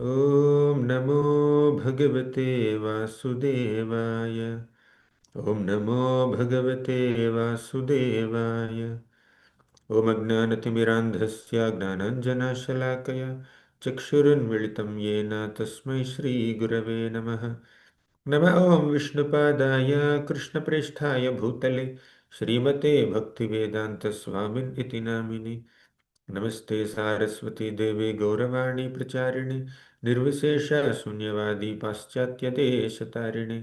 ॐ नमो भगवते वासुदेवाय। ॐ नमो भगवते वासुदेवाय। ॐ अज्ञानतिमिरान्धस्य ज्ञानाञ्जनशलाकया चक्षुरुन्मिलितं येन तस्मै श्रीगुरवे नमः। नमः ॐ विष्णुपादाय कृष्णप्रेष्ठाय भूतले श्रीमते भक्तिवेदान्तस्वामिन् इति नामिनि। नमस्ते सारस्वती देवे गौरवाणी प्रचारिणे निर्विशेष शून्यवादी पाश्चात्यदेशतारिणे।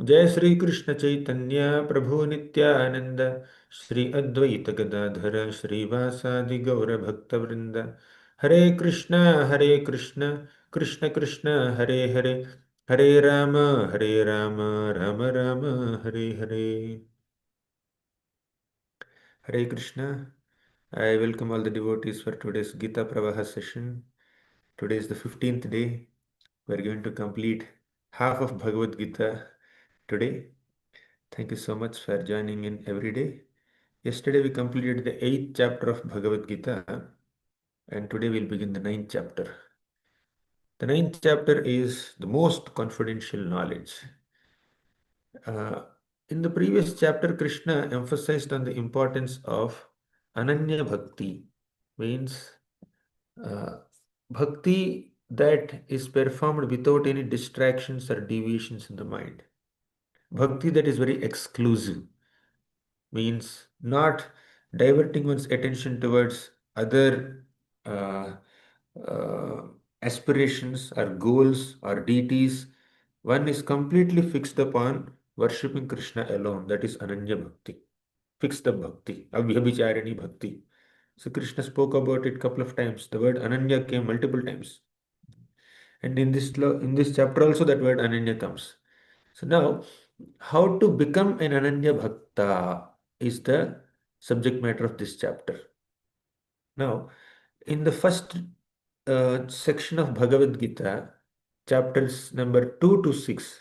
जय श्री कृष्ण चैतन्य प्रभु नित्यानंद श्री अद्वैत गदाधर श्रीवासादि गौर भक्तवृंद। हरे कृष्ण कृष्ण कृष्ण हरे हरे, हरे Ram Ram Ram Hare Hare. Hare Krishna. I welcome all the devotees for today's Gita Pravaha session. Today is the 15th day. We are going to complete half of Bhagavad Gita today. Thank you so much for joining in every day. Yesterday we completed the 8th chapter of Bhagavad Gita, and today we'll begin the 9th chapter. The 9th chapter is the most confidential knowledge. Uh, in the previous chapter, Krishna emphasized on the importance of Ananya Bhakti, means bhakti that is performed without any distractions or deviations in the mind. Bhakti that is very exclusive, means not diverting one's attention towards other uh, uh, aspirations or goals or deities. One is completely fixed upon worshipping Krishna alone. That is Ananya Bhakti. Fixed up Bhakti, Abhyabhicharini Bhakti. So Krishna spoke about it couple of times. The word Ananya came multiple times. And in in this chapter also that word Ananya comes. So now, how to become an Ananya Bhakta is the subject matter of this chapter. Now, in the first section of Bhagavad Gita, chapters number 2 to 6,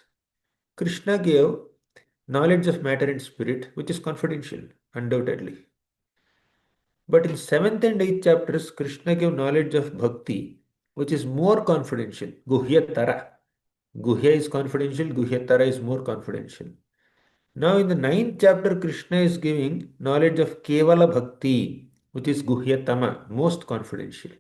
Krishna gave knowledge of matter and spirit, which is confidential, undoubtedly. But in 7th and 8th chapters, Krishna gave knowledge of bhakti, which is more confidential, Guhyatara. Guhya is confidential, Guhyatara is more confidential. Now, in the 9th chapter, Krishna is giving knowledge of Kevala Bhakti, which is Guhyatama, most confidential.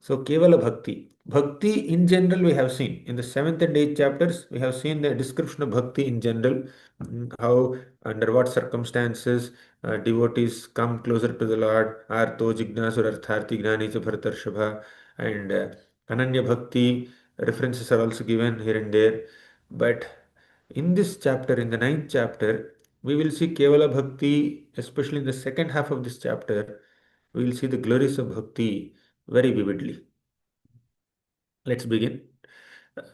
So, Kevala Bhakti. Bhakti in general, we have seen in the 7th and 8th chapters, we have seen the description of Bhakti in general, how, under what circumstances devotees come closer to the Lord, Arto Jignasur Artharthi Gnani cha Bharatarshabha, and Ananya Bhakti references are also given here and there. But in this chapter, in the 9th chapter, we will see Kevala Bhakti, especially in the second half of this chapter, we will see the glories of Bhakti very vividly. Let's begin.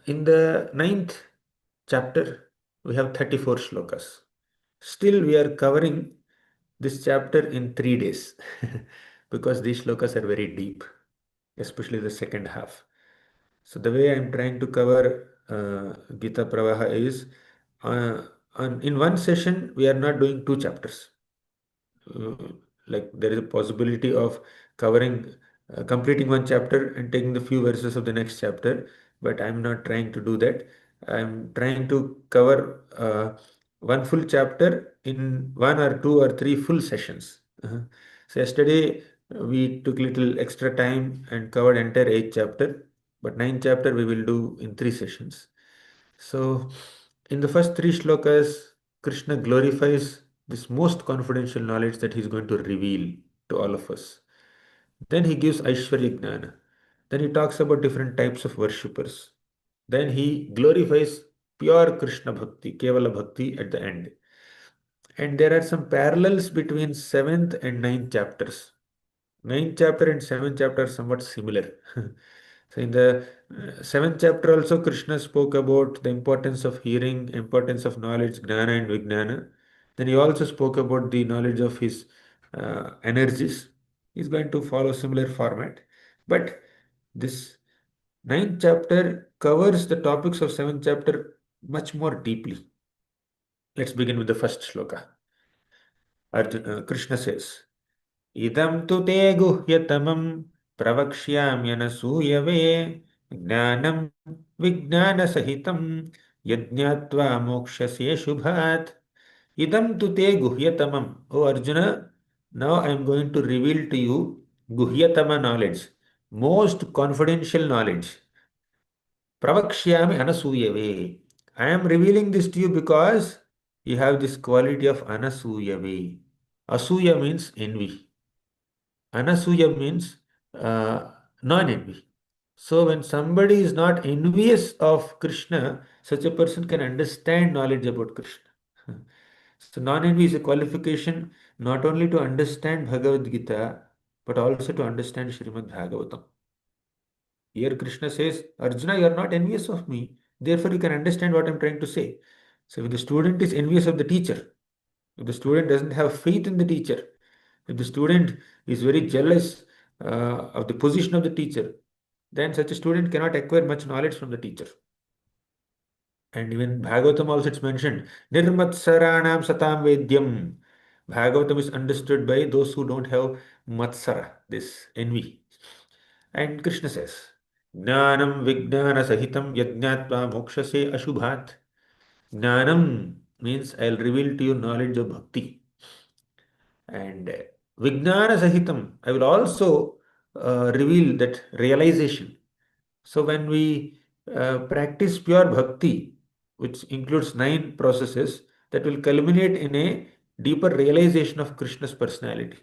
In the 9th chapter, we have 34 shlokas. Still, we are covering this chapter in 3 days because these shlokas are very deep, especially the second half. So, the way I'm trying to cover Gita Pravaha is uh, in one session, we are not doing two chapters. uh, like there is a possibility of covering completing one chapter and taking the few verses of the next chapter, but I'm not trying to do that. I'm trying to cover one full chapter in one or two or three full sessions. So yesterday we took little extra time and covered entire 8th chapter, but 9th chapter we will do in three sessions. So, in the first three shlokas, Krishna glorifies this most confidential knowledge that he's going to reveal to all of us. Then he gives Aishwarya Gnana. Then he talks about different types of worshippers. Then he glorifies pure Krishna Bhakti, Kevala Bhakti at the end. And there are some parallels between 7th and 9th chapters. 9th chapter and 7th chapter are somewhat similar. So in the 7th chapter also Krishna spoke about the importance of hearing, importance of knowledge, gnana and vijnana. Then he also spoke about the knowledge of his energies. He's going to follow similar format. But this 9th chapter covers the topics of 7th chapter much more deeply. Let's begin with the first shloka. Krishna says, Idam tu te guhyatamam प्रवक्ष्याम्यनसूयवे ज्ञानं विज्ञानसहितं यज्ञात्वा मोक्ष्यसे शुभात् idam tu te guhyatamam. Oh Arjuna, now I am going to reveal to you guhyatama knowledge, most confidential knowledge. Pravakshyami anasuyave. I am revealing this to you because you have this quality of anasuyave. Asuya means envy. Anasuya means non-envy. So when somebody is not envious of Krishna, such a person can understand knowledge about Krishna. So non-envy is a qualification not only to understand Bhagavad Gita, but also to understand Srimad Bhagavatam. Here Krishna says, Arjuna, you are not envious of me, therefore you can understand what I am trying to say. So if the student is envious of the teacher, if the student doesn't have faith in the teacher, if the student is very jealous of the position of the teacher, then such a student cannot acquire much knowledge from the teacher. And even Bhagavatam also it's mentioned, Nirmatsaranam Satam Vedyam. Bhagavatam is understood by those who don't have Matsara, this envy. And Krishna says, Jnanam Vijnana Sahitam Yajnatva Mokshase Ashubhat. Jnanam means I'll reveal to you knowledge of bhakti. And Vijnana Sahitam, I will also reveal that realization. So when we practice pure bhakti, which includes 9 processes, that will culminate in a deeper realization of Krishna's personality.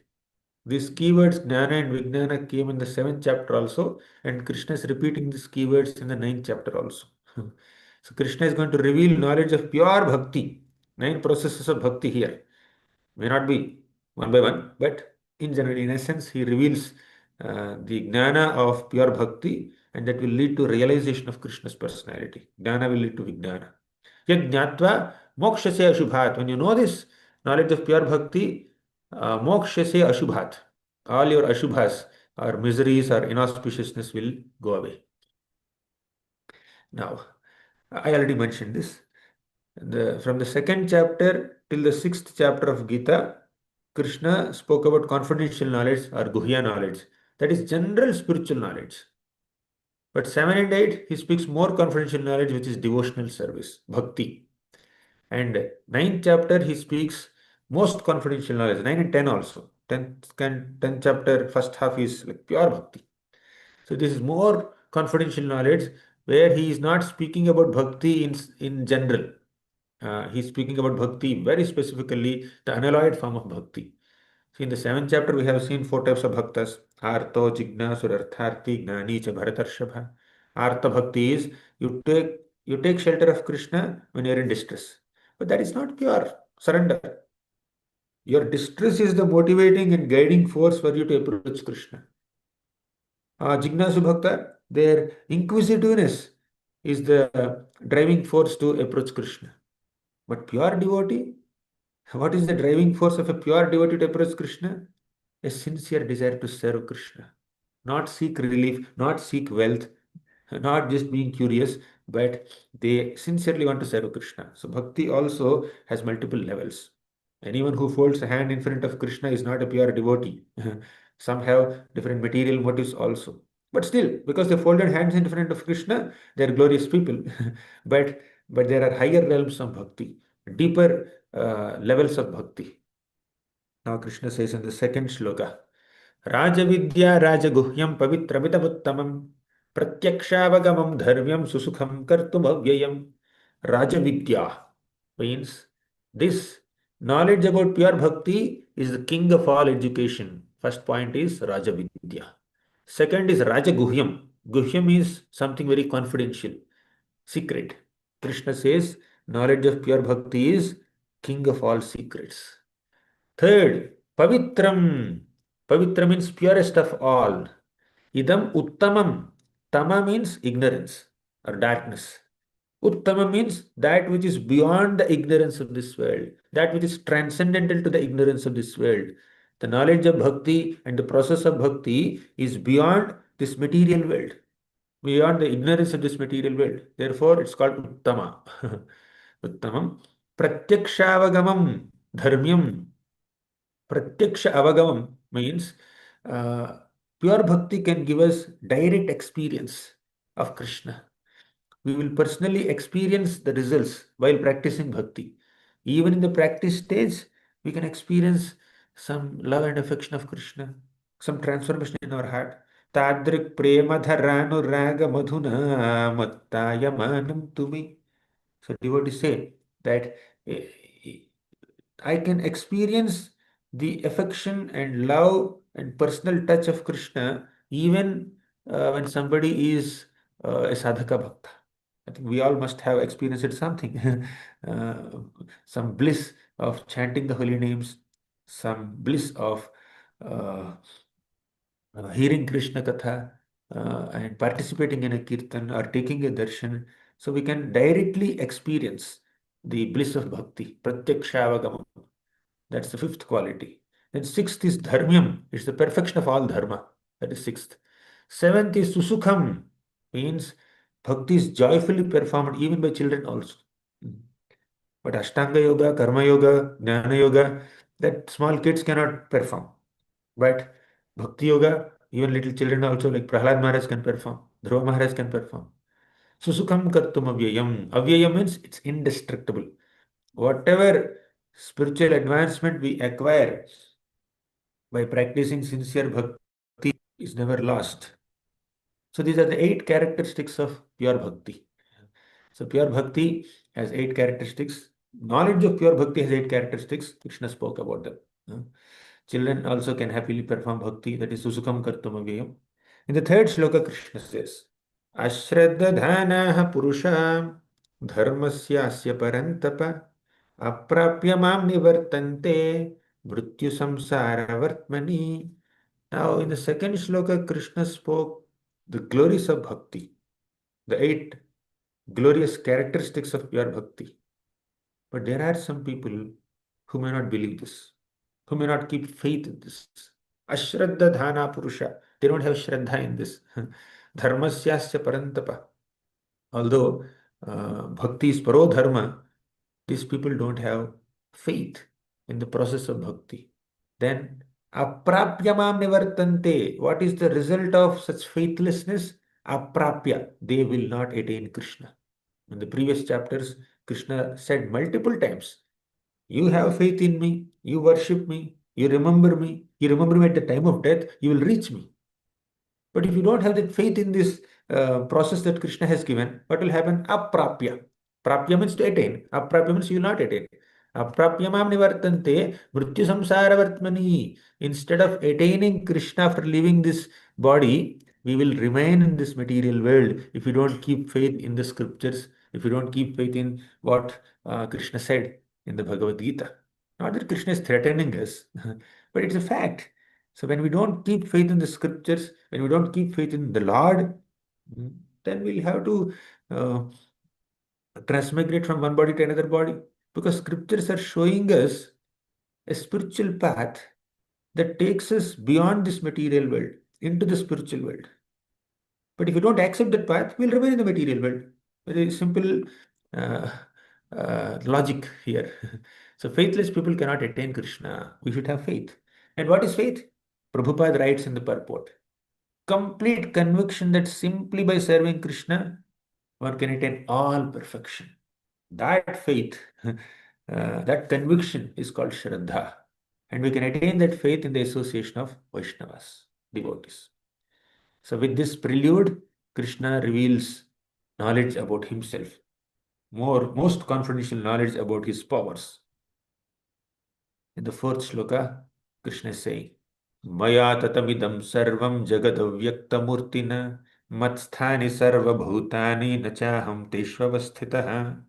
These keywords, Jnana and Vijnana, came in the 7th chapter also, and Krishna is repeating these keywords in the 9th chapter also. So Krishna is going to reveal knowledge of pure bhakti, 9 processes of bhakti here. May not be one by one, but in general, in essence, he reveals the jnana of pure bhakti, and that will lead to realization of Krishna's personality. Jnana will lead to vijnana. Yad jnatva mokshase ashubhat. When you know this knowledge of pure bhakti, mokshase ashubhat. All your ashubhas or miseries or inauspiciousness will go away. Now, I already mentioned this. From the 2nd chapter till the 6th chapter of Gita, Krishna spoke about confidential knowledge or guhya knowledge, that is general spiritual knowledge. But 7 and 8, he speaks more confidential knowledge, which is devotional service, bhakti. And 9th chapter, he speaks most confidential knowledge, 9 and 10 also. 10th chapter, first half is like pure bhakti. So this is more confidential knowledge where he is not speaking about bhakti in general. He's speaking about bhakti very specifically, the unalloyed form of bhakti. See, in the 7th chapter, we have seen 4 types of bhaktas: Artho, Jignasu, Artharthi, Gnani, cha Bharatarshabha. Artha bhakti is you take shelter of Krishna when you're in distress. But that is not pure surrender. Your distress is the motivating and guiding force for you to approach Krishna. Jignasu Bhakta, their inquisitiveness is the driving force to approach Krishna. But pure devotee, what is the driving force of a pure devotee to approach Krishna? A sincere desire to serve Krishna, not seek relief, not seek wealth, not just being curious, but they sincerely want to serve Krishna. So, bhakti also has multiple levels. Anyone who folds a hand in front of Krishna is not a pure devotee. Some have different material motives also. But still, because they folded hands in front of Krishna, they are glorious people. but but there are higher realms of bhakti, deeper levels of bhakti. Now Krishna says in the second shloka, Rajavidya Rajaguhyam Pavitramidamuttamam Pratyakshavagam Dharvyam Susukham Kartum Avyayam. Rajavidya means this knowledge about pure bhakti is the king of all education. First point is Rajavidya. Second is Rajaguhyam. Guhyam is something very confidential, secret. Krishna says knowledge of pure bhakti is king of all secrets. Third, Pavitram. Pavitra means purest of all. Idam Uttamam. Tama means ignorance or darkness. Uttama means that which is beyond the ignorance of this world, that which is transcendental to the ignorance of this world. The knowledge of bhakti and the process of bhakti is beyond this material world, beyond the ignorance of this material world. Therefore, it's called Uttama. Uttamam. Pratyakshaavagamam dharmyam. Pratyaksha avagamam means uh, Pure bhakti can give us direct experience of Krishna. We will personally experience the results while practicing bhakti. Even in the practice stage, we can experience some love and affection of Krishna, some transformation in our heart. Tadrik prema dharanu raga madhuna mattayamanam tumi. So devotees say that eh, eh, I can experience the affection and love and personal touch of Krishna even when somebody is a sadhaka bhakta. I think we all must have experienced something, uh, some bliss of chanting the holy names, some bliss of uh, hearing Krishna Katha and participating in a kirtan or taking a darshan. So we can directly experience the bliss of bhakti, pratyakshavagama. That's the fifth quality. Then sixth is dharmyam. It's the perfection of all dharma. That is sixth. Seventh is susukham. Means bhakti is joyfully performed even by children also. But Ashtanga Yoga, Karma Yoga, Jnana Yoga, that small kids cannot perform. But Bhakti Yoga, even little children also like Prahlad Maharaj can perform, Dhruva Maharaj can perform. Susukham kartum avyayam. Avyayam means it's indestructible. Whatever spiritual advancement we acquire by practicing sincere bhakti is never lost. So these are the eight characteristics of pure bhakti. So pure bhakti has eight characteristics. Knowledge of pure bhakti has eight characteristics. Krishna spoke about them. Uh, Children also can happily perform bhakti, that is susukam kartum avyayam. In the third shloka, Krishna says, Ashraddhanaha purusha dharmasyasya parantapa aprapya mam nivartante mrityu samsara vartmani. Now, in the second shloka, Krishna spoke the glories of bhakti, the eight glorious characteristics of pure bhakti. But there are some people who may not believe this, who may not keep faith in this. Ashraddha dhana purusha. They don't have shraddha in this. Dharmasyasya parantapa. Although bhakti is paro dharma, these people don't have faith in the process of bhakti. Then aprapyamam nivartante. What is the result of such faithlessness? Aprapya. They will not attain Krishna. In the previous chapters, Krishna said multiple times, you have faith in me, you worship me, you remember me at the time of death, you will reach me. But if you don't have that faith in this process that Krishna has given, what will happen? Aprapya. Prapya means to attain. Aprapya means you will not attain. Aprapyamam nivartante mrityu samsara vartmani. Instead of attaining Krishna after leaving this body, we will remain in this material world if we don't keep faith in the scriptures, if we don't keep faith in what Krishna said in the Bhagavad Gita. Not that Krishna is threatening us, but it's a fact. So when we don't keep faith in the scriptures, when we don't keep faith in the Lord, then we'll have to uh, transmigrate from one body to another body. Because scriptures are showing us a spiritual path that takes us beyond this material world into the spiritual world. But if we don't accept that path, we'll remain in the material world. Very simple uh, logic here. So faithless people cannot attain Krishna. We should have faith. And what is faith? Prabhupada writes in the purport, complete conviction that simply by serving Krishna, one can attain all perfection. That faith, that conviction is called Shraddha. And we can attain that faith in the association of Vaishnavas, devotees. So, with this prelude, Krishna reveals knowledge about himself, most confidential knowledge about his powers. In the fourth shloka, Krishna is saying, Maya tatamidam sarvam jagadavyaktamurtina matsthani sarvabhutani nachaham teshvavasthitaha.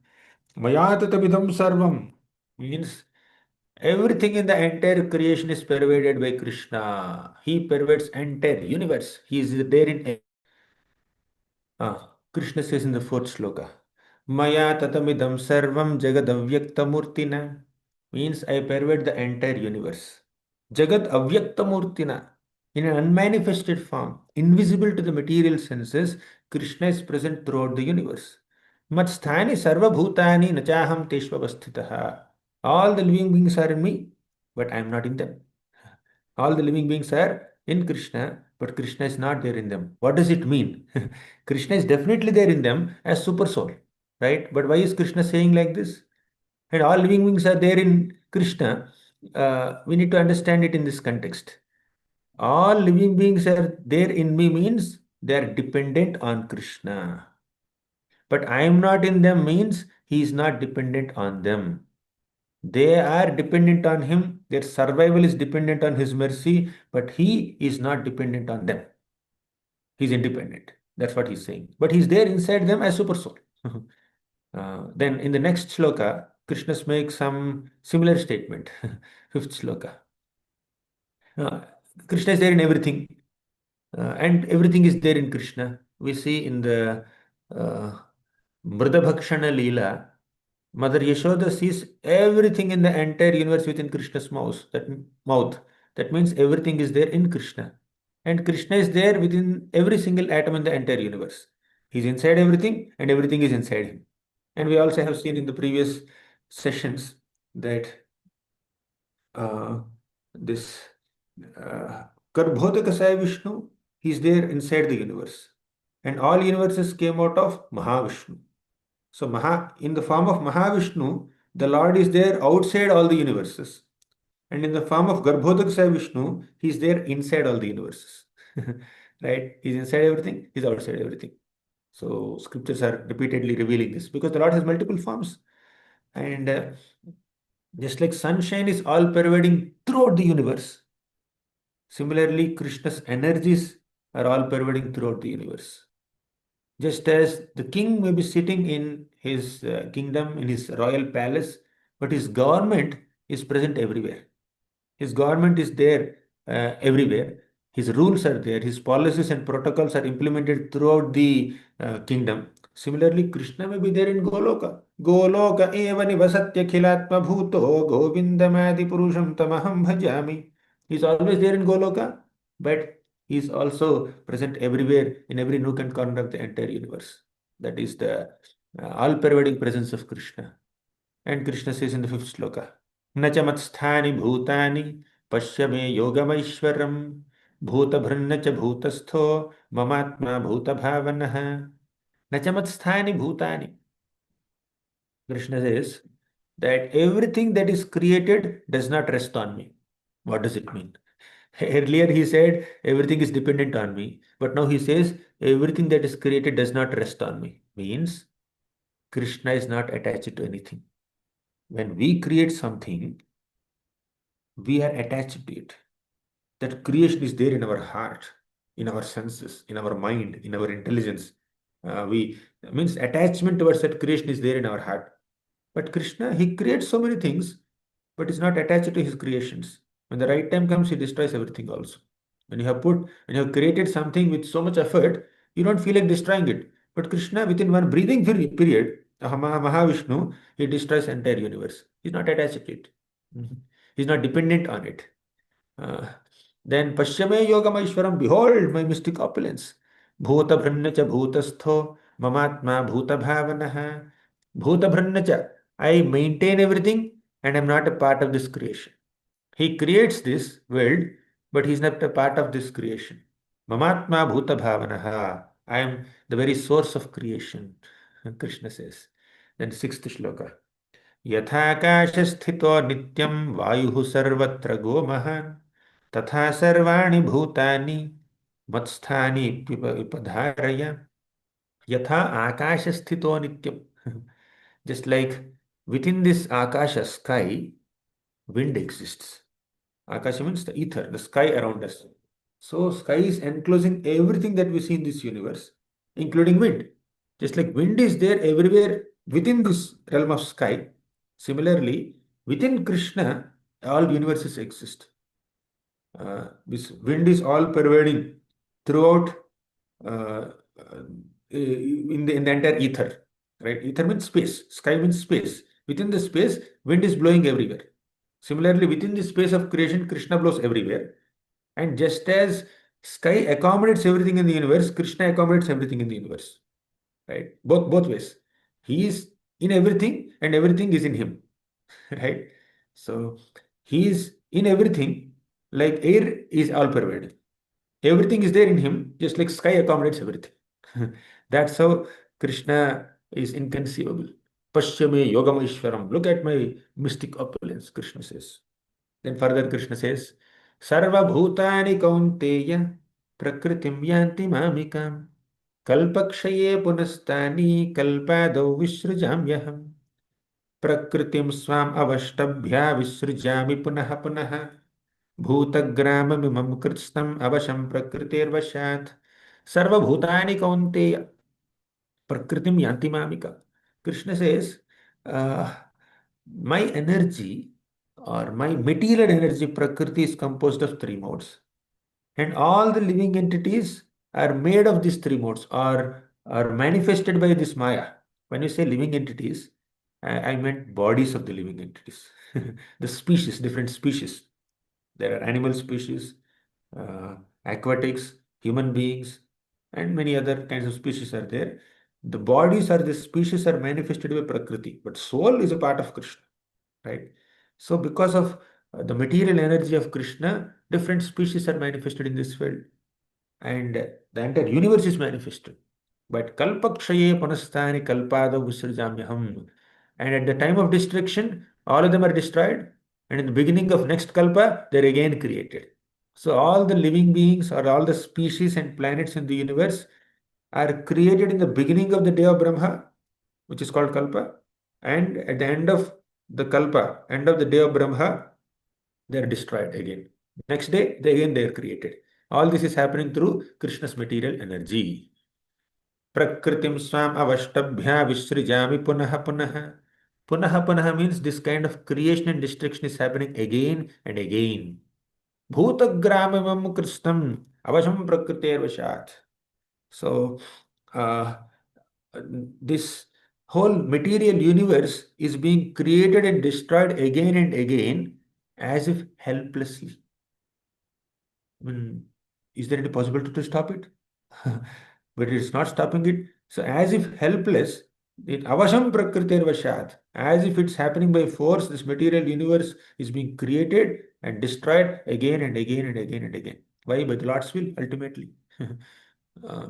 Maya tatamidam sarvam means everything in the entire creation is pervaded by Krishna. He pervades entire universe. He is there in Krishna says in the fourth shloka, Maya tatamidam sarvam jagadavyaktamurtina means I pervade the entire universe. Jagat avyaktamurtina in an unmanifested form, invisible to the material senses, Krishna is present throughout the universe. Matsthani sarva bhutani nachaham teshvavasthitaha. All the living beings are in me, but I am not in them. All the living beings are in Krishna, but Krishna is not there in them. What does it mean? Krishna is definitely there in them as super soul, right? But why is Krishna saying like this? And all living beings are there in Krishna. We need to understand it in this context. All living beings are there in me means they are dependent on Krishna. But I am not in them means he is not dependent on them. They are dependent on him. Their survival is dependent on his mercy, but he is not dependent on them. He's independent. That's what he's saying. But he's there inside them as super soul. Then in the next shloka, Krishna makes some similar statement. Fifth shloka. Uh, Krishna is there in everything, and everything is there in Krishna. We see in the uh, Mridabhakshana Leela, Mother Yashoda sees everything in the entire universe within Krishna's mouth. That means everything is there in Krishna. And Krishna is there within every single atom in the entire universe. He's inside everything and everything is inside him. And we also have seen in the previous sessions that uh, this uh, Garbhodakasaya Vishnu, he's there inside the universe. And all universes came out of Mahavishnu. So in the form of Mahavishnu, the Lord is there outside all the universes. And in the form of Garbhodakasaya Vishnu, he is there inside all the universes. Right? He's inside everything, he's outside everything. So scriptures are repeatedly revealing this because the Lord has multiple forms. And just like sunshine is all pervading throughout the universe, similarly, Krishna's energies are all pervading throughout the universe. Just as the king may be sitting in his kingdom, in his royal palace, but his government is present everywhere. His government is there everywhere. His rules are there. His policies and protocols are implemented throughout the kingdom. Similarly, Krishna may be there in Goloka. Goloka eva nivasatya khilatma bhuto govindamadi purusham tamaham bhajami. He's always there in Goloka, but he's also present everywhere in every nook and corner of the entire universe. That is the all-pervading presence of Krishna. And Krishna says in the fifth sloka, न च मत्स्थानि भूतानि पश्य मे योगमैश्वरम् भूतभृन्न च भूतस्थो ममात्मा भूतभावनः न च मत्स्थानि भूतानि. Krishna says that everything that is created does not rest on me. What does it mean? Earlier he said everything is dependent on me, but now he says everything that is created does not rest on me. Means Krishna is not attached to anything. When we create something, we are attached to it. That creation is there in our heart, in our senses, in our mind, in our intelligence. We means attachment towards that creation is there in our heart. But Krishna, he creates so many things, but is not attached to his creations. When the right time comes, he destroys everything also. When you have created something with so much effort, you don't feel like destroying it. But Krishna, within one breathing period, Mahavishnu, he destroys entire universe. He's not attached to it. Mhm. He's not dependent on it. Uh, then Pashyame Yogameshwaram, behold my mystic opulence. Bhuta Bhrannacha Bhutastho Mamatma Bhuta Bhavanaha. Bhuta Bhrannacha. I maintain everything and I'm not a part of this creation. He creates this world, but he's not a part of this creation. Mamatma Bhuta Bhavanaha. I am the very source of creation, Krishna says. Then sixth shloka. यथाकाशस्थितो नित्यं वायुः सर्वत्र गोमहान् तथा सर्वाणि भूतानि मत्स्थानि विपधारय यथा आकाशस्थितो नित्यं. Just like within this akasha sky, wind exists. Akasha means the ether, the sky around us. So sky is enclosing everything that we see in this universe, including wind. Just like wind is there everywhere within this realm of sky, similarly, within Krishna, all universes exist. This wind is all pervading throughout uh, in the entire ether, right? Ether means space, sky means space. Within the space, wind is blowing everywhere. Similarly, within the space of creation, Krishna blows everywhere. And just as sky accommodates everything in the universe, Krishna accommodates everything in the universe. Right? Both ways. He is in everything and everything is in him. Right? So he is in everything like air is all pervading. Everything is there in him, just like sky accommodates everything. That's how Krishna is inconceivable. Pashyame yogam ishwaram. Look at my mystic opulence, Krishna says. Then further Krishna says, Sarva bhutani kaunteya prakritim yanti mamikam kalpakshaye punastani kalpadau visrujamyaham prakritim swam avashtabhya visrujami punaha punaha भूतग्राममिमं कृत्स्नम् अवशं प्रकृतेर्वशात् सर्वभूतानि कौन्तेय prakritim yanti mamika. Krishna says, uh, my energy or my material energy prakriti is composed of three modes, and all the living entities are made of these three modes or are manifested by this maya. When you say living entities, I meant bodies of the living entities, the species, different species. There are animal species, uh, aquatics, human beings, and many other kinds of species are there. The bodies or the species are manifested by Prakriti, but soul is a part of Krishna, right? So, because of the material energy of Krishna, different species are manifested in this world, and the entire universe is manifested. But kalpakshaye panastani kalpada visrajamyaham. And at the time of destruction, all of them are destroyed, and in the beginning of next kalpa, they're again created. So all the living beings or all the species and planets in the universe are created in the beginning of the day of Brahma, which is called kalpa, and at the end of the kalpa, end of the day of Brahma, they are destroyed again. Next day, they are created. All this is happening through Krishna's material energy. Prakritim swam avashtabhya visrijami punaha punaha. Punaha punaha means this kind of creation and destruction is happening again and again. Bhutagramamam krishnam avasham prakritir vashat. So, uh, this whole material universe is being created and destroyed again and again as if helplessly. I mean, is there any possibility to stop it? But it's not stopping it. So, as if helpless, it avasham prakritir vashat, as if it's happening by force, this material universe is being created and destroyed again and again and again and again. Why? By the Lord's will, ultimately. Uh,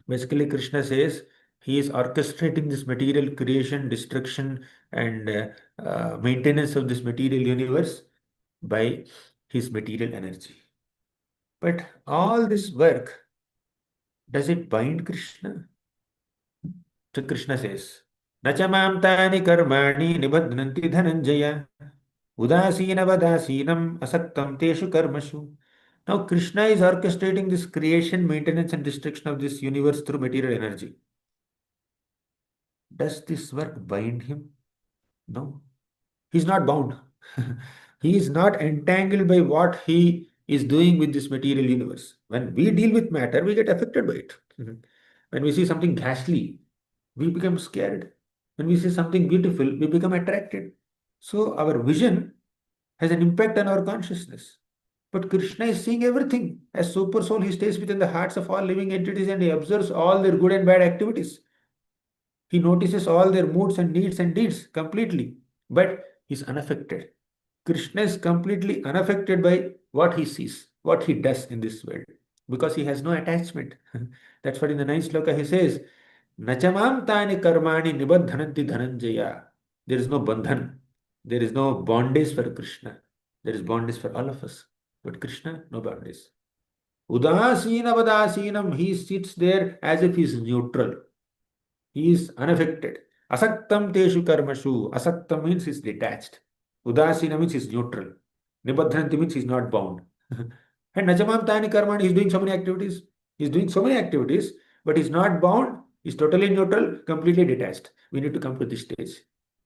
Basically, Krishna says he is orchestrating this material creation, destruction, and maintenance of this material universe by his material energy. But all this work, does it bind Krishna? So Krishna says, Nachamam tani karmani nibadnanti dhananjaya udasinavadasinam asaktam teshu karmashu. Now Krishna is orchestrating this creation, maintenance, and destruction of this universe through material energy. Does this work bind him? No. He's not bound. He is not entangled by what he is doing with this material universe. When we deal with matter, we get affected by it. When we see something ghastly, we become scared. When we see something beautiful, we become attracted. So our vision has an impact on our consciousness. But Krishna is seeing everything. As super soul, he stays within the hearts of all living entities and he observes all their good and bad activities. He notices all their moods and needs and deeds completely, but he's unaffected. Krishna is completely unaffected by what he sees, what he does in this world, because he has no attachment. That's what in the ninth sloka he says, Nachamam tani karmani nibadhananti dhananjaya. There is no bandhan. There is no bondage for Krishna. There is bondage for all of us. But Krishna, no bondage. Udasina vadasinam, he sits there as if he is neutral. He is unaffected. Asaktam teshu karmashu. Asaktam means he is detached. Udasina means he is neutral. Nibadhanti means he is not bound. And Najamam Tani Karman, he is doing so many activities. He is doing so many activities, but he is not bound. He is totally neutral, completely detached. We need to come to this stage.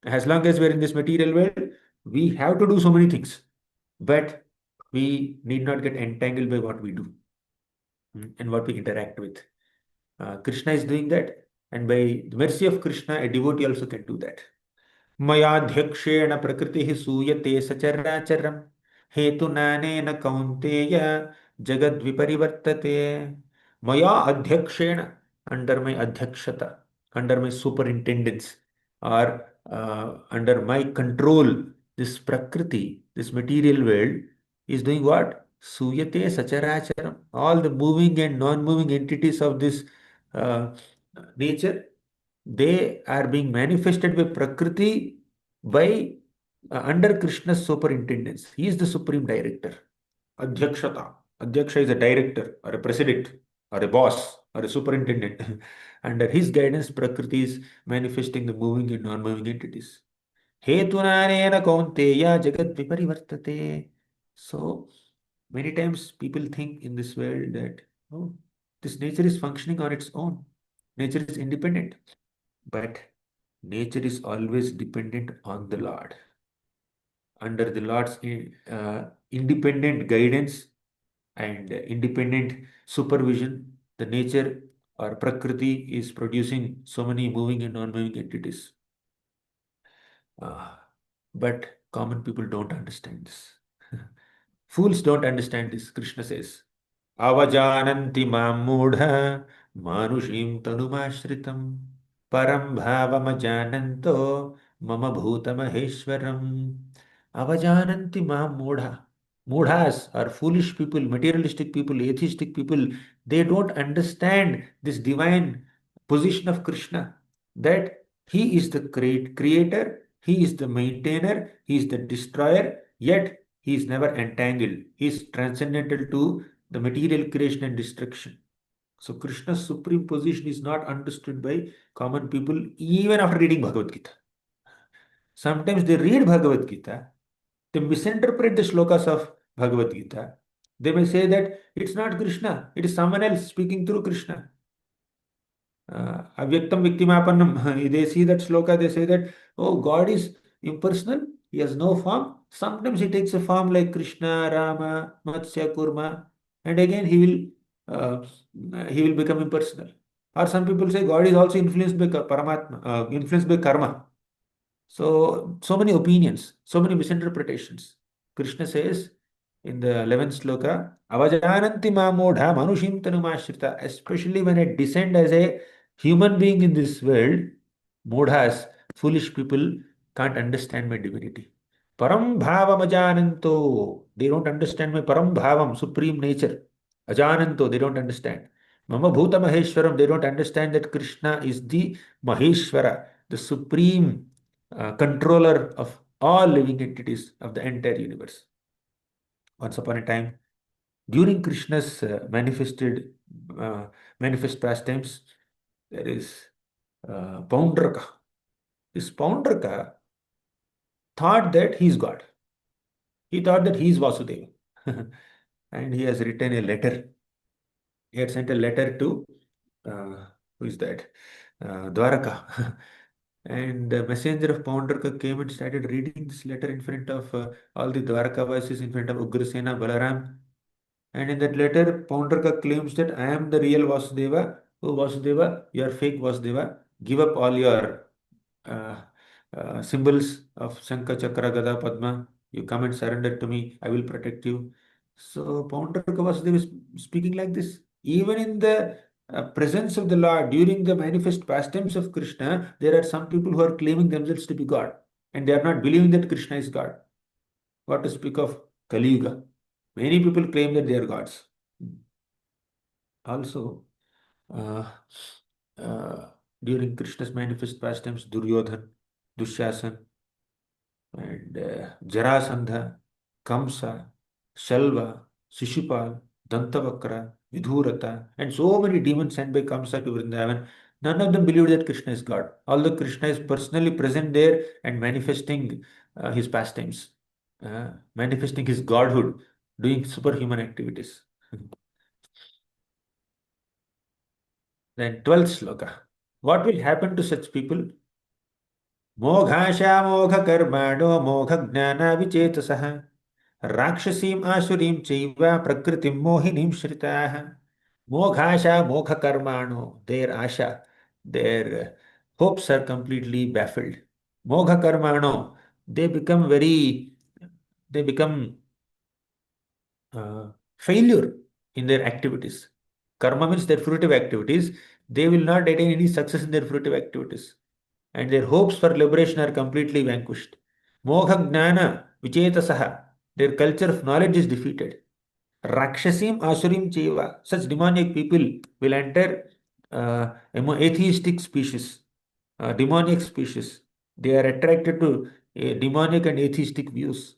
As long as we are in this material world, we have to do so many things. But we need not get entangled by what we do and what we interact with. Krishna is doing that, and by the mercy of Krishna, a devotee also can do that. मयाध्यक्षेण प्रकृतिः सूयते सचराचरम् हेतुनानेन कौन्तेय जगद्विपरिवर्तते मया अध्यक्षेण under my adhyakshata, under my superintendence, or under my control, this prakriti, this material world is doing what? Suyate Sacharacharam. All the moving and non-moving entities of this uh, nature, they are being manifested by Prakriti by under Krishna's superintendence. He is the supreme director. Adhyakshata. Adhyaksha is a director or a president or a boss or a superintendent. Under his guidance, Prakriti is manifesting the moving and non-moving entities. Hetunanena kaunteya jagat viparivartate. So many times people think in this world that, oh, this nature is functioning on its own. Nature is independent. But nature is always dependent on the Lord. Under the Lord's independent guidance and independent supervision, the nature or Prakriti is producing so many moving and non-moving entities. Uh, but common people don't understand this. Fools don't understand this, Krishna says. Avajananti mam mudha manushim tanumashritam param bhavamajananto mama bhutamaheshwaram. Avajananti mam mudha. Mudhas are foolish people, materialistic people, atheistic people. They don't understand this divine position of Krishna, that he is the creator, he is the maintainer, he is the destroyer, yet he is never entangled. He is transcendental to the material creation and destruction. So Krishna's supreme position is not understood by common people even after reading Bhagavad Gita. Sometimes they read Bhagavad Gita, they misinterpret the shlokas of Bhagavad Gita. They may say that it's not Krishna, it is someone else speaking through Krishna. Avyaktam Viktimapannam. They see that sloka, they say that, oh, God is impersonal, He has no form. Sometimes He takes a form like Krishna, Rama, Matsya, Kurma, and again He will become impersonal. Or some people say God is also influenced by Paramatma, influenced by karma. So many opinions, so many misinterpretations. Krishna says in the 11th sloka, Avajananti mamodha manushim tanumashrita. Especially when I descend as a human being in this world, modhas, foolish people, can't understand my divinity. Param bhavam ajananto. They don't understand my param bhavam, supreme nature. Ajananto, they don't understand. Mama bhuta maheshwaram, they don't understand that Krishna is the Maheshwara, the supreme controller of all living entities of the entire universe. Once upon a time, during Krishna's uh, manifest pastimes, there is Poundraka. This Poundraka thought that he is God. He thought that he is Vasudeva. And he has written a letter. He had sent a letter to, who is that? Dwaraka. And the messenger of Poundraka came and started reading this letter in front of all the Dwarkavasis, in front of Ugrasena, Balaram. And in that letter, Poundraka claims that I am the real Vasudeva. Oh, Vasudeva, you are fake Vasudeva. Give up all your uh, symbols of Shankha, Chakra, Gada, Padma. You come and surrender to me. I will protect you. So Poundraka Vasudeva is speaking like this. Even in the presence of the Lord, during the manifest pastimes of Krishna, there are some people who are claiming themselves to be God. And they are not believing that Krishna is God. What to speak of Kali Yuga? Many people claim that they are gods. Also, uh, uh, during Krishna's manifest pastimes, Duryodhan, Dushyasan, and Jarasandha, Kamsa, Shalva, Shishupal, Dantavakra, Vidhurata, and so many demons sent by Kamsa to Vrindavan. None of them believed that Krishna is God, although Krishna is personally present there and manifesting his pastimes, manifesting his godhood, doing superhuman activities. Then 12th sloka. What will happen to such people? Moghasha mogha karmano mogha gnana vichetasah Rakshasiim Asurim Chaiva Prakritim Mohinim Shritah. Moghasha Mogha Karmano. Their Asha, their hopes are completely baffled. Mogha Karmano. They become very, they become failure in their activities. Karma means their fruitive activities. They will not attain any success in their fruitive activities. And their hopes for liberation are completely vanquished. Mogha Gnana Vichetasaha. Their culture of knowledge is defeated. Rakshasim Asurim Cheva. Such demonic people will enter atheistic species, demonic species. They are attracted to demonic and atheistic views.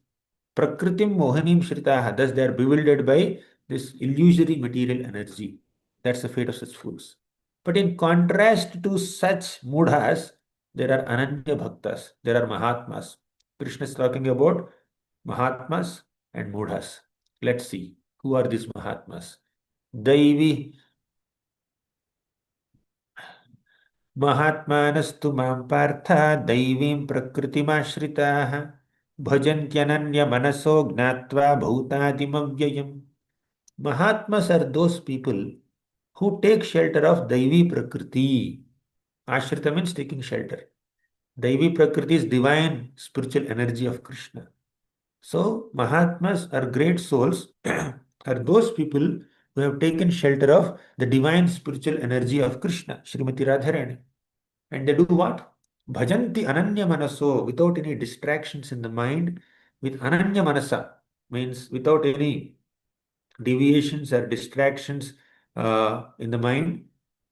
Prakritim Mohanim Shritaha. Thus they are bewildered by this illusory material energy. That's the fate of such fools. But in contrast to such mudhas, there are Ananya Bhaktas, there are Mahatmas. Krishna is talking about Mahatmas and Mudhas. Let's see who are these Mahatmas. Daivi Mahatmanastu mam partha daivim prakritimashritah bhajantyananya manaso gnatva bhutadimavyayam. Mahatmas are those people who take shelter of Daivi Prakriti. Ashrita means taking shelter. Daivi Prakriti is divine spiritual energy of Krishna. So, Mahatmas are great souls, are those people who have taken shelter of the divine spiritual energy of Krishna, Srimati Radharani. And they do what? Bhajanti Ananya Manaso, without any distractions in the mind, with Ananya Manasa, means without any deviations or distractions in the mind,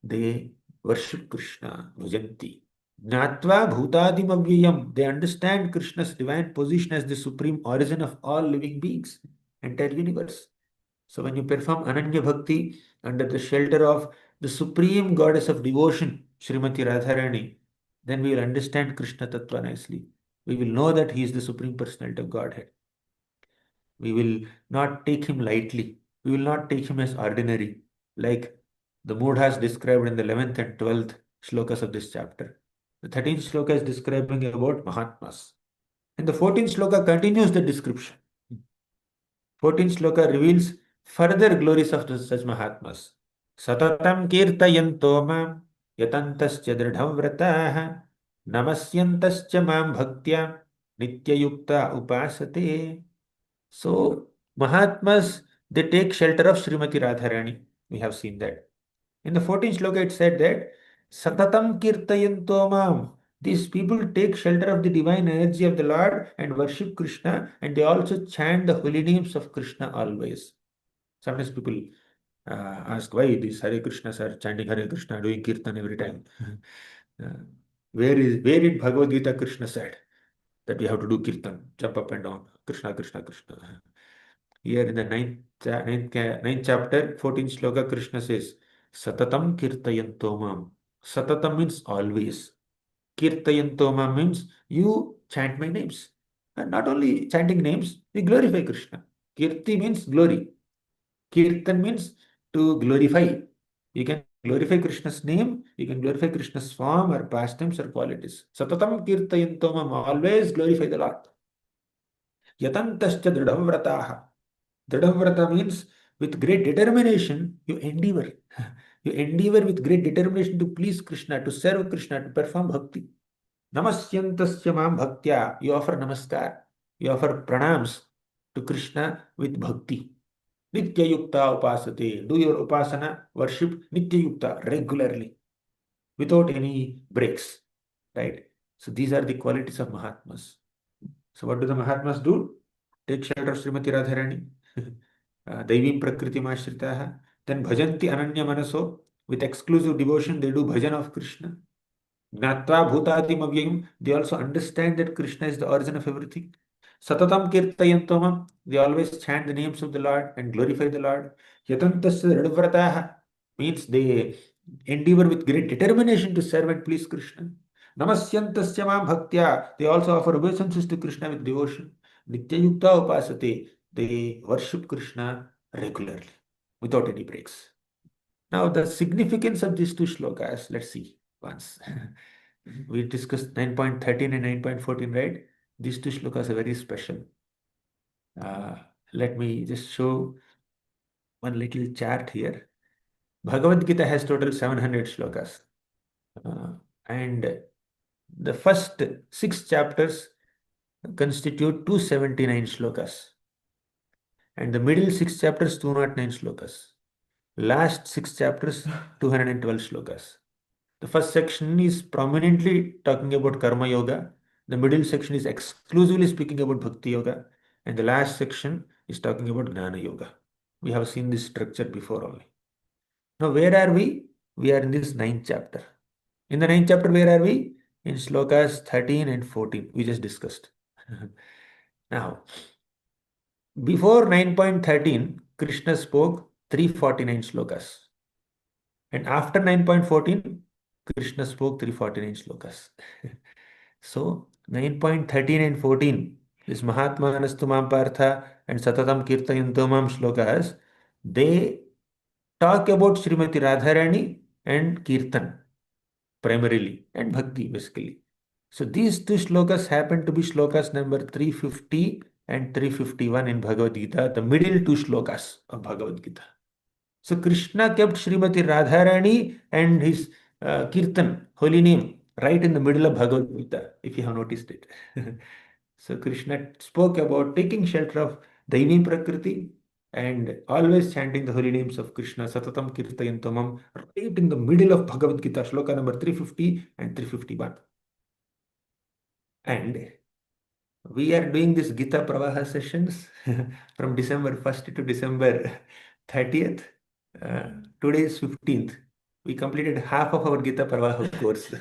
they worship Krishna, Bhajanti. Gnatva Bhutadim Avyayam, they understand Krishna's divine position as the supreme origin of all living beings, entire universe. So when you perform Ananya Bhakti under the shelter of the supreme goddess of devotion, Srimati Radharani, then we will understand Krishna Tattva nicely. We will know that he is the supreme personality of Godhead. We will not take him lightly. We will not take him as ordinary, like the mood has described in the 11th and 12th shlokas of this chapter. The 13th shloka is describing about Mahatmas. And the 14th shloka continues the description. 14th shloka reveals further glories of such Mahatmas. Satatam kirtayanto mam yatantascha dridham vrataha namasyantascha mam bhaktya nityayukta upasate. So, Mahatmas, they take shelter of Srimati Radharani. We have seen that. In the 14th shloka, it said that Satatam Kirtayanto Mam. These people take shelter of the divine energy of the Lord and worship Krishna, and they also chant the holy names of Krishna always. Sometimes people ask why these Hare Krishnas are chanting Hare Krishna, doing Kirtan every time. uh, where in Bhagavad Gita Krishna said that we have to do Kirtan, jump up and down, Krishna, Krishna, Krishna. Here in the ninth chapter, 14th shloka, Krishna says, Satatam Kirtayantomam. Satatam means always. Kirtayantomam means you chant my names. And not only chanting names, we glorify Krishna. Kirti means glory. Kirtan means to glorify. You can glorify Krishna's name, you can glorify Krishna's form or pastimes or qualities. Satatam Kirtayantomam, always glorify the Lord. Yatantascha dridhavrataha. Dridhavrata means with great determination, you endeavor. You endeavor with great determination to please Krishna, to serve Krishna, to perform bhakti. Namasyantasya mam bhaktya. You offer namaskar. You offer pranams to Krishna with bhakti. Nitya yukta upasate. Do your upasana, worship nitya yukta regularly, without any breaks. Right? So these are the qualities of Mahatmas. So what do the Mahatmas do? Take shelter of Srimati Radharani. Daivim Prakriti Mashritaha. Then Bhajanti Ananya Manaso. With exclusive devotion, they do bhajan of Krishna. Gnatva Bhutadim Avyayam. They also understand that Krishna is the origin of everything. Satatam Kirtayantomam. They always chant the names of the Lord and glorify the Lord. Yatantasya Radavrataha means they endeavor with great determination to serve and please Krishna. Namasyantasya Mam Bhaktya. They also offer obeisances to Krishna with devotion. Nityayukta Upasate. They worship Krishna regularly without any breaks. Now, the significance of these two shlokas, let's see once. We discussed 9.13 and 9.14, right? These two shlokas are very special. Let me just show one little chart here. Bhagavad Gita has total 700 shlokas. And the first 6 chapters constitute 279 shlokas. And the middle 6 chapters, 209 shlokas. Last 6 chapters, 212 shlokas. The first section is prominently talking about Karma Yoga. The middle section is exclusively speaking about Bhakti Yoga. And the last section is talking about Gnana Yoga. We have seen this structure before only. Now, where are we? We are in this ninth chapter. In the ninth chapter, where are we? In slokas 13 and 14. We just discussed. Now, before 9.13, Krishna spoke 349 slokas. And after 9.14, Krishna spoke 349 slokas. So, 9.13 and 14, this mahatmas tumam partha and satatam kirtayantomam shlokas, they talk about Srimati Radharani and Kirtan primarily and Bhakti basically. So these two shlokas happen to be shlokas number 350 and 351 in Bhagavad Gita, the middle two shlokas of Bhagavad Gita. So Krishna kept Srimati Radharani and his Kirtan, holy name, right in the middle of Bhagavad Gita, if you have noticed it. So Krishna spoke about taking shelter of Daivi Prakriti and always chanting the holy names of Krishna, Satatam Kirtayantamam, right in the middle of Bhagavad Gita, shloka number 350 and 351. And we are doing this Gita Pravaha sessions from December 1st to December 30th. Today is 15th. We completed half of our Gita Pravaha course.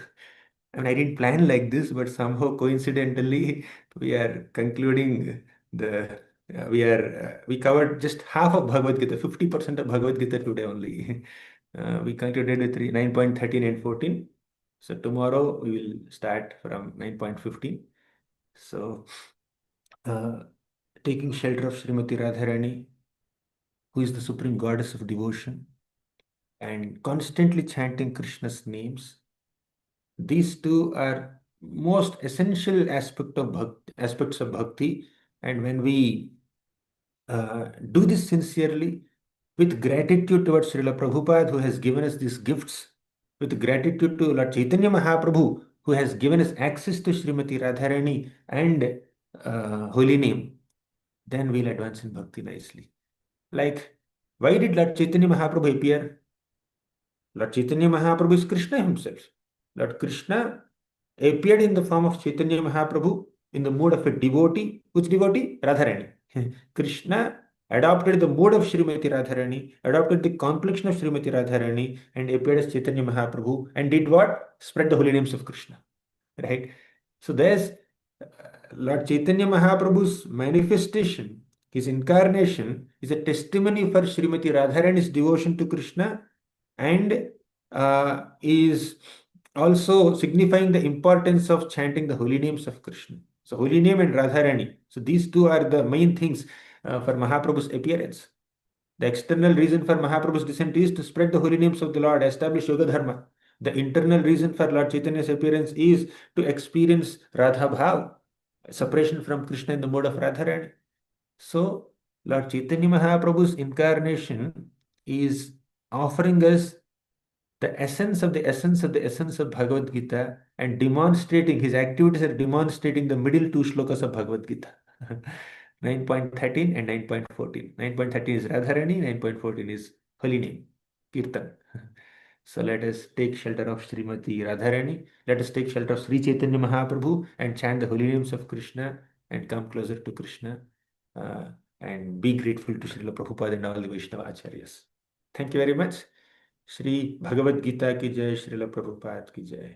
I mean, I didn't plan like this, but somehow coincidentally, we are concluding the. We covered just half of Bhagavad Gita, 50% of Bhagavad Gita today only. We concluded with 9.13 and 14. So tomorrow we will start from 9.15. So, taking shelter of Srimati Radharani, who is the supreme goddess of devotion, and constantly chanting Krishna's names. These two are most essential aspects of bhakti, and when we do this sincerely, with gratitude towards Srila Prabhupada, who has given us these gifts, with gratitude to Lord Chaitanya Mahaprabhu, who has given us access to Srimati Radharani and holy name, then we'll advance in bhakti nicely. Like, why did Lord Chaitanya Mahaprabhu appear? Lord Chaitanya Mahaprabhu is Krishna himself. Lord Krishna appeared in the form of Chaitanya Mahaprabhu in the mood of a devotee. Which devotee? Radharani. Krishna adopted the mood of Srimati Radharani, adopted the complexion of Srimati Radharani, and appeared as Chaitanya Mahaprabhu and did what? Spread the holy names of Krishna. Right? So there's Lord Chaitanya Mahaprabhu's manifestation, his incarnation, is a testimony for Srimati Radharani's devotion to Krishna and is also signifying the importance of chanting the holy names of Krishna. So, holy name and Radharani. So, these two are the main things for Mahaprabhu's appearance. The external reason for Mahaprabhu's descent is to spread the holy names of the Lord, establish Yoga Dharma. The internal reason for Lord Chaitanya's appearance is to experience Radha Bhav, separation from Krishna in the mode of Radharani. So, Lord Chaitanya Mahaprabhu's incarnation is offering us the essence of the essence of the essence of Bhagavad Gita and demonstrating his activities are demonstrating the middle two shlokas of Bhagavad Gita. 9.13 and 9.14. 9.13 is Radharani, 9.14 is holy name, Kirtan. So let us take shelter of Srimati Radharani. Let us take shelter of Sri Chaitanya Mahaprabhu and chant the holy names of Krishna and come closer to Krishna and be grateful to Srila Prabhupada and all the Vaishnava Acharyas. Thank you very much. Shri Bhagavad Gita की जय, श्रील प्रभुपाद की जय।